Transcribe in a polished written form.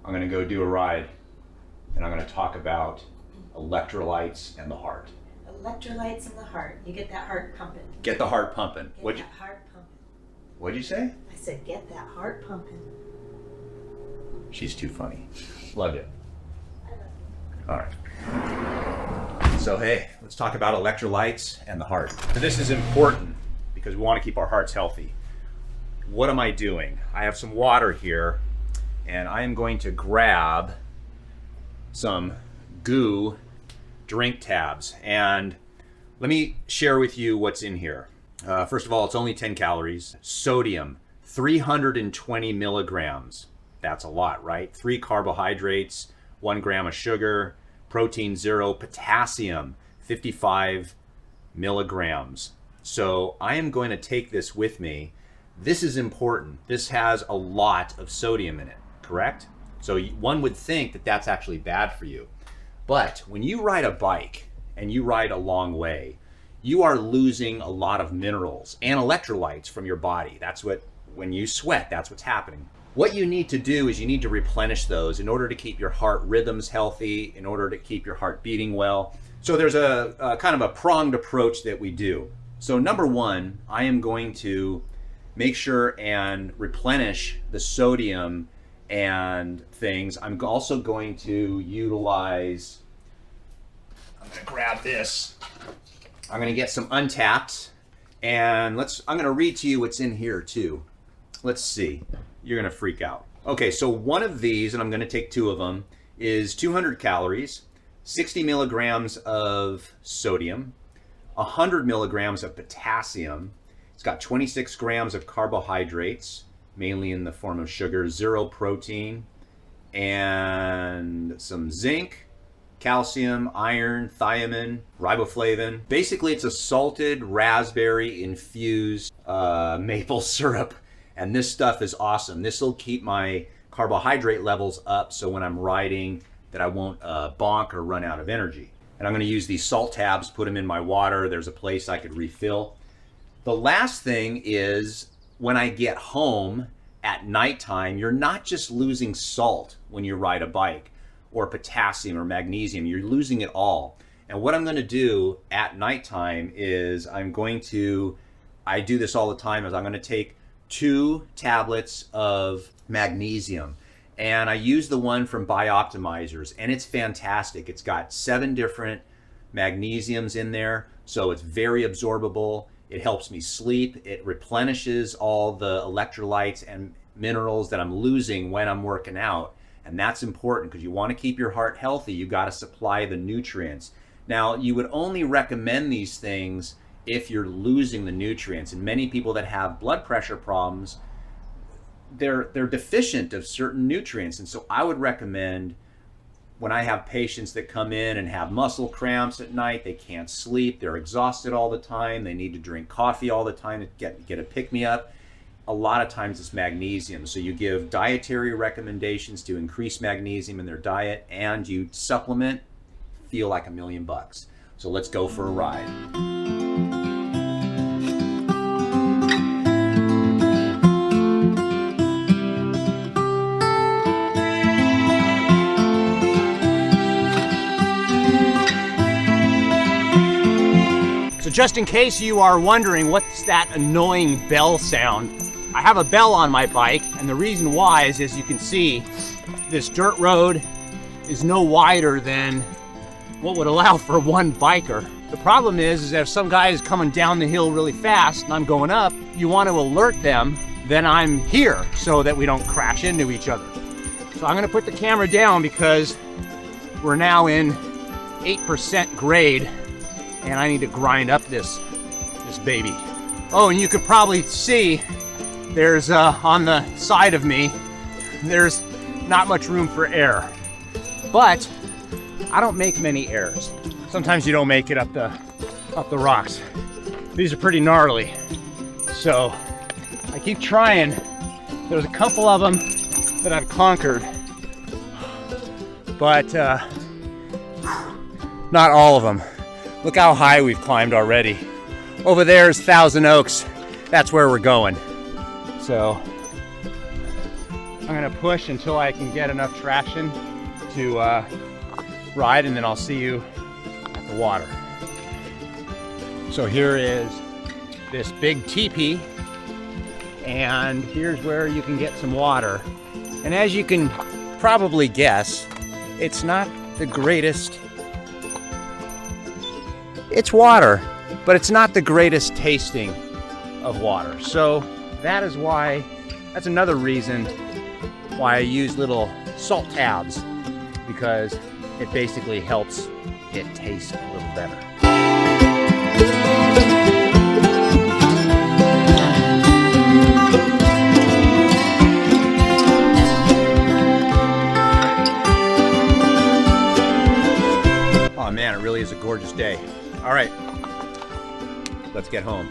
I'm going to go do a ride, and I'm going to talk about electrolytes and the heart. Electrolytes in the heart. You get that heart pumping. Get the heart pumping. Get that heart pumping. What'd you say? I said, get that heart pumping. She's too funny. Love you. I love you. All right. So hey, let's talk about electrolytes and the heart. So this is important because we want to keep our hearts healthy. What am I doing? I have some water here, and I am going to grab some goo drink tabs. And let me share with you what's in here. First of all, it's only 10 calories. Sodium, 320 milligrams. That's a lot, right? 3 carbohydrates, 1 gram of sugar, protein 0, potassium, 55 milligrams. So I am going to take this with me. This is important. This has a lot of sodium in it, correct? So one would think that that's actually bad for you. But when you ride a bike and you ride a long way, you are losing a lot of minerals and electrolytes from your body. That's what, when you sweat, that's what's happening. What you need to do is you need to replenish those in order to keep your heart rhythms healthy, in order to keep your heart beating well. So there's a kind of a pronged approach that we do. So number one, I am going to make sure and replenish the sodium and things. I'm also going to utilize, I'm going to grab this. I'm going to get some Untapped, and I'm going to read to you what's in here too. Let's see. You're going to freak out. Okay, so one of these, and I'm going to take 2 of them, is 200 calories, 60 milligrams of sodium, 100 milligrams of potassium. It's got 26 grams of carbohydrates, mainly in the form of sugar, 0 protein, and some zinc, calcium, iron, thiamine, riboflavin. Basically, it's a salted raspberry infused maple syrup. And this stuff is awesome. This will keep my carbohydrate levels up so when I'm riding that I won't bonk or run out of energy. And I'm gonna use these salt tabs, put them in my water. There's a place I could refill. The last thing is when I get home at nighttime, you're not just losing salt when you ride a bike or potassium or magnesium, you're losing it all. And what I'm gonna do at nighttime is I do this all the time, is I'm gonna take 2 tablets of magnesium, and I use the one from Bioptimizers, and it's fantastic. It's got 7 different magnesiums in there, so it's very absorbable. It helps me sleep. It replenishes all the electrolytes and minerals that I'm losing when I'm working out, and that's important because you want to keep your heart healthy. You got to supply the nutrients. Now, you would only recommend these things if you're losing the nutrients. And many people that have blood pressure problems, they're deficient of certain nutrients. And so I would recommend, when I have patients that come in and have muscle cramps at night, they can't sleep, they're exhausted all the time, they need to drink coffee all the time to get a pick-me-up, a lot of times it's magnesium. So you give dietary recommendations to increase magnesium in their diet, and you supplement, feel like $1 million. So let's go for a ride. So just in case you are wondering what's that annoying bell sound, I have a bell on my bike, and the reason why is, as you can see, this dirt road is no wider than what would allow for 1 biker. The problem is that if some guy is coming down the hill really fast and I'm going up, you want to alert them that I'm here so that we don't crash into each other. So I'm going to put the camera down because we're now in 8% grade, and I need to grind up this baby. Oh, and you could probably see there's on the side of me, there's not much room for air. But I don't make many errors. Sometimes you don't make it up the rocks. These are pretty gnarly. So I keep trying. There's a couple of them that I've conquered, but not all of them. Look how high we've climbed already. Over there is Thousand Oaks. That's where we're going. So I'm gonna push until I can get enough traction to ride, and then I'll see you at the water. So here is this big teepee, and here's where you can get some water. And as you can probably guess, it's not the greatest. It's water, but it's not the greatest tasting of water. So that's another reason why I use little salt tabs, because it basically helps it taste a little better. Oh man, it really is a gorgeous day. All right, let's get home.